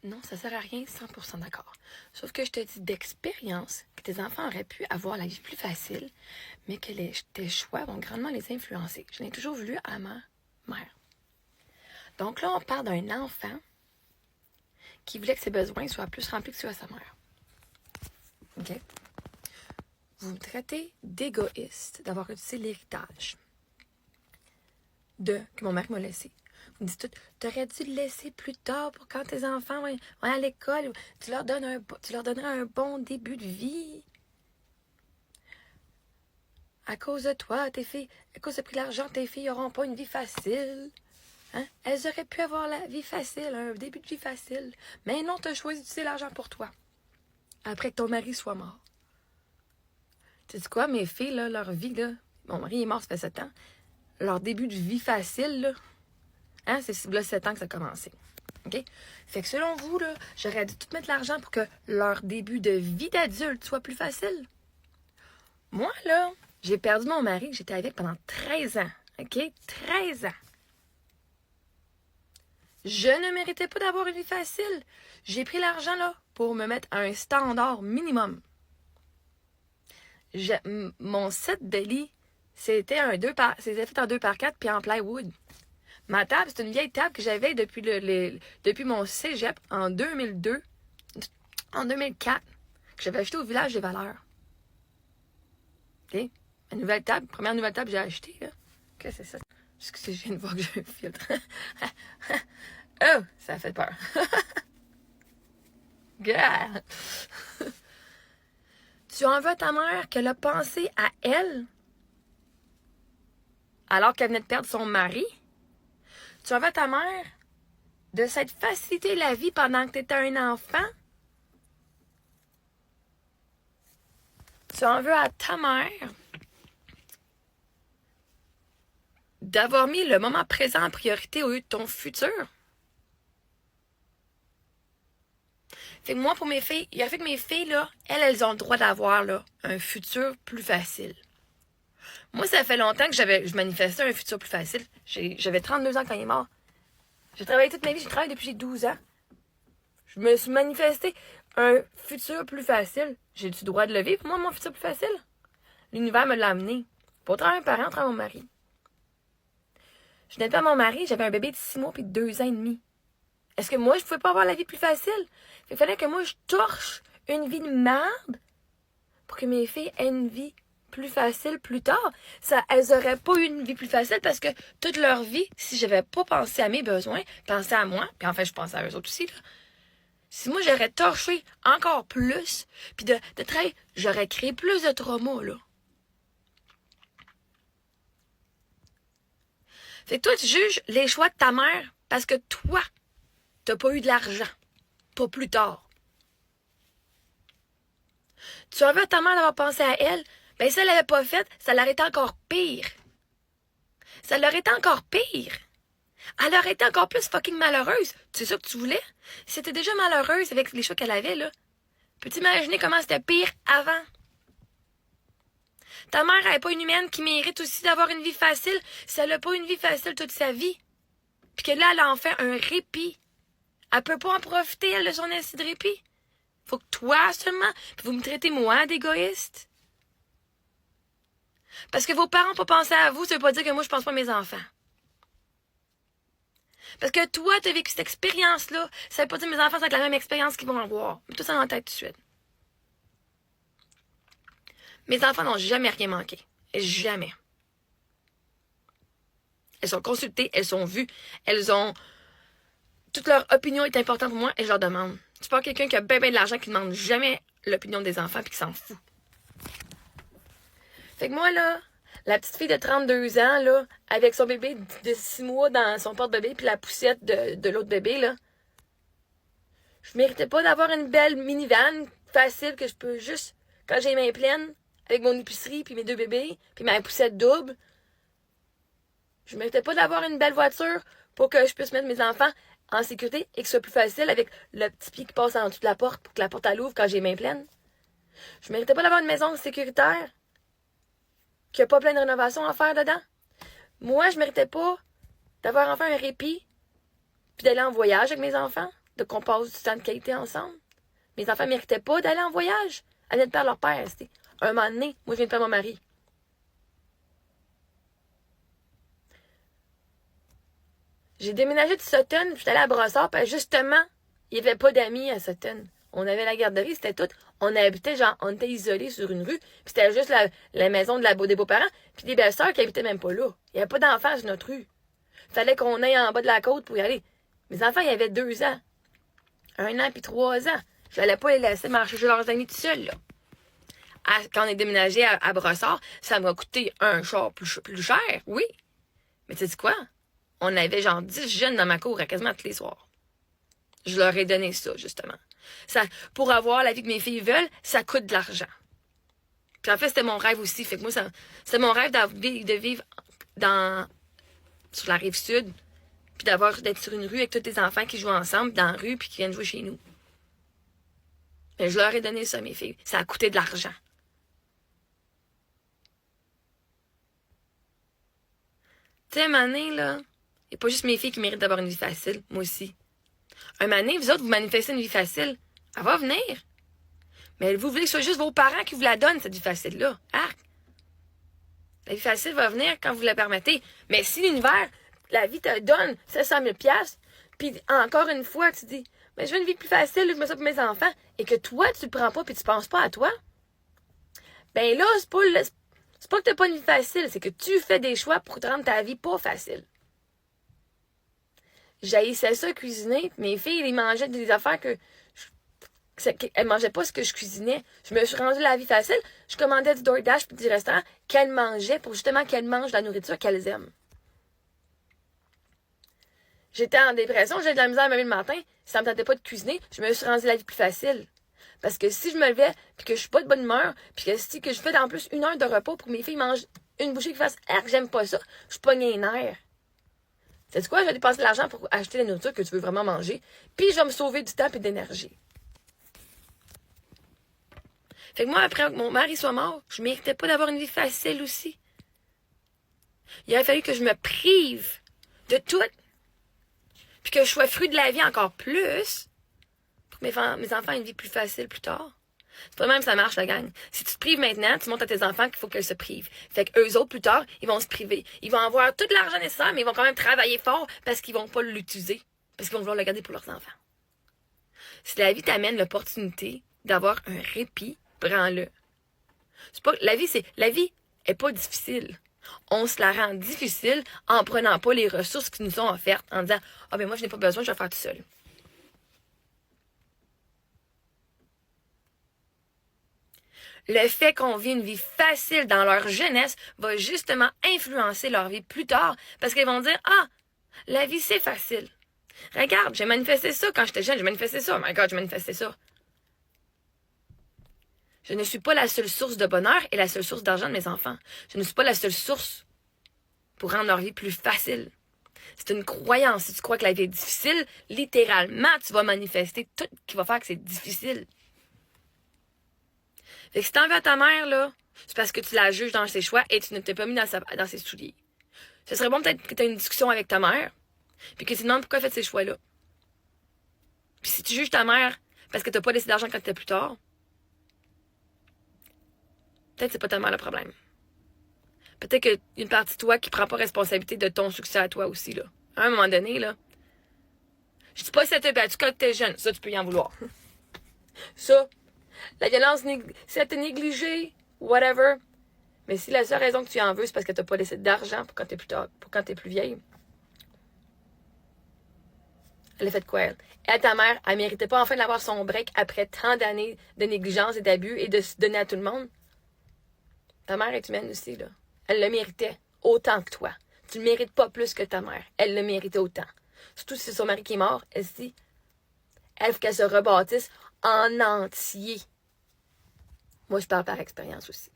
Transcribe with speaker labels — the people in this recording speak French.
Speaker 1: non, ça sert à rien, 100% d'accord. Sauf que je te dis d'expérience que tes enfants auraient pu avoir la vie plus facile, mais que tes choix vont grandement les influencer. Je l'ai toujours voulu à ma mère. Donc là, on parle d'un enfant qui voulait que ses besoins soient plus remplis que ceux à sa mère. OK? Vous me traitez d'égoïste d'avoir utilisé l'héritage que mon mari m'a laissé. Vous me dites tout, t'aurais dû le laisser plus tard pour quand tes enfants vont à l'école. Tu leur donneras un bon début de vie. À cause de toi, tes filles, à cause de pris l'argent, tes filles n'auront pas une vie facile. Hein? Elles auraient pu avoir la vie facile, un début de vie facile. Mais non, tu as choisi d'utiliser l'argent pour toi. Après que ton mari soit mort. Tu sais quoi, mes filles, là, leur vie, là, mon mari est mort, ça fait 7 ans. Leur début de vie facile, là, hein, c'est là 7 ans que ça a commencé. OK? Fait que selon vous, là, j'aurais dû tout mettre l'argent pour que leur début de vie d'adulte soit plus facile. Moi, là, j'ai perdu mon mari que j'étais avec pendant 13 ans. OK? 13 ans. Je ne méritais pas d'avoir une vie facile. J'ai pris l'argent, là, pour me mettre à un standard minimum. Mon set de lit, c'était fait en 2x4 puis en plywood. Ma table, c'est une vieille table que j'avais depuis mon cégep en 2002, en 2004, que j'avais acheté au Village des Valeurs. OK? Première nouvelle table que j'ai achetée, là. Qu'est-ce que c'est ça? Excusez, je viens de voir que j'ai un filtre. Oh, ça fait peur. God. Tu en veux à ta mère qu'elle a pensé à elle alors qu'elle venait de perdre son mari? Tu en veux à ta mère de s'être facilité la vie pendant que tu étais un enfant? Tu en veux à ta mère d'avoir mis le moment présent en priorité au lieu de ton futur? Fait que moi, pour mes filles, il a fait que mes filles, là, elles ont le droit d'avoir là, un futur plus facile. Moi, ça fait longtemps que je manifestais un futur plus facile. J'avais 32 ans quand il est mort. J'ai travaillé toute ma vie, j'ai travaillé depuis que j'ai 12 ans. Je me suis manifesté un futur plus facile. J'ai-tu le droit de le vivre, moi, mon futur plus facile? L'univers me l'a amené. Pas autant un parent, autant mon mari. Je n'étais pas mon mari, j'avais un bébé de 6 mois puis de 2 ans et demi. Est-ce que moi, je pouvais pas avoir la vie plus facile? Il fallait que moi, je torche une vie de merde pour que mes filles aient une vie plus facile plus tard. Elles auraient pas eu une vie plus facile parce que toute leur vie, si j'avais pas pensé à mes besoins, pensé à moi, puis en fait, je pensais à eux autres aussi, là. Si moi, j'aurais torché encore plus, puis j'aurais créé plus de traumas, là. Fait que toi, tu juges les choix de ta mère parce que toi, t'as pas eu de l'argent. Pas plus tard. Tu en veux à ta mère d'avoir pensé à elle? Ben, si elle l'avait pas fait, ça l'aurait été encore pire. Ça l'aurait été encore pire. Elle aurait été encore plus fucking malheureuse. C'est ça que tu voulais? Si t'étais déjà malheureuse avec les choix qu'elle avait, là. Peux-tu imaginer comment c'était pire avant? Ta mère n'est pas une humaine qui mérite aussi d'avoir une vie facile si elle n'a pas une vie facile toute sa vie. Puis que là, elle en fait un répit. Elle peut pas en profiter, elle, de son ainsi de répit. Faut que toi seulement, puis vous me traitez moi d'égoïste. Parce que vos parents n'ont pas pensé à vous, ça veut pas dire que moi, je pense pas à mes enfants. Parce que toi, tu as vécu cette expérience-là, ça veut pas dire que mes enfants, ça va être la même expérience qu'ils vont avoir. Mets tout ça dans la tête tout de suite. Mes enfants n'ont jamais rien manqué. Jamais. Elles sont consultées, elles sont vues, toute leur opinion est importante pour moi et je leur demande. Tu parles quelqu'un qui a bien de l'argent qui ne demande jamais l'opinion des enfants et qui s'en fout. Fait que moi, là, la petite fille de 32 ans, là, avec son bébé de 6 mois dans son porte-bébé puis la poussette de l'autre bébé, là, je méritais pas d'avoir une belle minivan facile que je peux juste, quand j'ai les mains pleines, avec mon épicerie puis mes 2 bébés puis ma poussette double, je méritais pas d'avoir une belle voiture pour que je puisse mettre mes enfants en sécurité et que ce soit plus facile avec le petit pied qui passe en dessous de la porte pour que la porte elle ouvre quand j'ai les mains pleines. Je méritais pas d'avoir une maison sécuritaire qui a pas plein de rénovations à faire dedans. Moi, je méritais pas d'avoir enfin un répit puis d'aller en voyage avec mes enfants. qu'on passe du temps de qualité ensemble. Mes enfants ne méritaient pas d'aller en voyage. Elles venaient de perdre leur père. C'était un moment donné, moi, je viens de perdre mon mari. J'ai déménagé de Sutton, puis j'étais allée à Brossard, puis justement, il n'y avait pas d'amis à Sutton. On avait la garderie, c'était tout. On habitait, genre, on était isolés sur une rue, puis c'était juste la maison des beaux-parents, puis des belles-sœurs qui habitaient même pas là. Il n'y avait pas d'enfants sur notre rue. Il fallait qu'on aille en bas de la côte pour y aller. Mes enfants, ils avaient 2 ans. 1 an puis 3 ans. Je n'allais pas les laisser marcher chez leurs amis tout seuls, là. Quand on est déménagé à Brossard, ça m'a coûté un char plus cher, oui. Mais tu sais quoi? On avait genre 10 jeunes dans ma cour à quasiment tous les soirs. Je leur ai donné ça, justement. Ça, pour avoir la vie que mes filles veulent, ça coûte de l'argent. Puis en fait, c'était mon rêve aussi. Fait que moi, c'était mon rêve de vivre sur la rive sud, puis d'être sur une rue avec tous les enfants qui jouent ensemble dans la rue, puis qui viennent jouer chez nous. Mais je leur ai donné ça, mes filles. Ça a coûté de l'argent. Tu sais, à un moment donné, là, il n'y a pas juste mes filles qui méritent d'avoir une vie facile, moi aussi. Un moment donné, vous autres, vous manifestez une vie facile. Elle va venir. Mais vous voulez que ce soit juste vos parents qui vous la donnent, cette vie facile-là. Arc! La vie facile va venir quand vous la permettez. Mais si l'univers, la vie te donne 700 000 $, puis encore une fois, tu dis, mais je veux une vie plus facile, je me ça pour mes enfants, et que toi, tu le prends pas puis tu penses pas à toi, ben là, c'est pas que t'as pas une vie facile, c'est que tu fais des choix pour te rendre ta vie pas facile. J'haïssais ça cuisiner. Mes filles, ils mangeaient des affaires elles mangeaient pas ce que je cuisinais. Je me suis rendue la vie facile. Je commandais du DoorDash puis du restaurant qu'elles mangeaient pour justement qu'elles mangent la nourriture qu'elles aiment. J'étais en dépression, j'avais de la misère à me lever le matin. Ça me tentait pas de cuisiner. Je me suis rendue la vie plus facile. Parce que si je me levais puis que je suis pas de bonne humeur puis que je fais en plus 1 heure de repos pour que mes filles mangent une bouchée qui fasse « Ah, j'aime pas ça », je pogne les nerfs. C'est quoi? Je vais dépenser de l'argent pour acheter la nourriture que tu veux vraiment manger. Puis je vais me sauver du temps et d'énergie. Fait que moi, après que mon mari soit mort, je méritais pas d'avoir une vie facile aussi. Il aurait fallu que je me prive de tout. Puis que je sois fruit de la vie encore plus. Pour que mes enfants aient une vie plus facile plus tard. C'est pas même que ça marche, la gang. Si tu te prives maintenant, tu montres à tes enfants qu'il faut qu'elles se privent. Fait qu'eux autres, plus tard, ils vont se priver. Ils vont avoir tout l'argent nécessaire, mais ils vont quand même travailler fort parce qu'ils vont pas l'utiliser. Parce qu'ils vont vouloir le garder pour leurs enfants. Si la vie t'amène l'opportunité d'avoir un répit, prends-le. La vie est pas difficile. On se la rend difficile en prenant pas les ressources qui nous sont offertes, en disant « Ah ben moi, je n'ai pas besoin, je vais le faire tout seul. » Le fait qu'on vit une vie facile dans leur jeunesse va justement influencer leur vie plus tard parce qu'ils vont dire « Ah, la vie c'est facile. Regarde, j'ai manifesté ça quand j'étais jeune, j'ai manifesté ça. Oh my God, j'ai manifesté ça. » Je ne suis pas la seule source de bonheur et la seule source d'argent de mes enfants. Je ne suis pas la seule source pour rendre leur vie plus facile. C'est une croyance. Si tu crois que la vie est difficile, littéralement, tu vas manifester tout ce qui va faire que c'est difficile. Fait que si t'en veux à ta mère, là, c'est parce que tu la juges dans ses choix et tu ne t'es pas mis dans ses souliers. Ce serait bon peut-être que tu aies une discussion avec ta mère, puis que tu te demandes pourquoi elle fait ces choix-là. Puis si tu juges ta mère parce que tu n'as pas laissé d'argent quand tu étais plus tard, peut-être que c'est pas tellement le problème. Peut-être qu'il y a une partie de toi qui prend pas responsabilité de ton succès à toi aussi, là. À un moment donné, là. Je dis pas que ça t'a battu quand t'étais jeune. Ça, tu peux y en vouloir. Ça, la violence, si elle t'a négligé, whatever. Mais si la seule raison que tu en veux, c'est parce que t'as pas laissé d'argent pour quand t'es plus tard, pour quand t'es plus vieille. Elle a fait quoi, elle? Et ta mère, elle méritait pas enfin d'avoir son break après tant d'années de négligence et d'abus et de se donner à tout le monde? Ta mère est humaine aussi, là. Elle le méritait autant que toi. Tu ne le mérites pas plus que ta mère. Elle le méritait autant. Surtout si c'est son mari qui est mort, elle se dit, elle faut qu'elle se rebâtisse en entier. Moi, je parle par expérience aussi.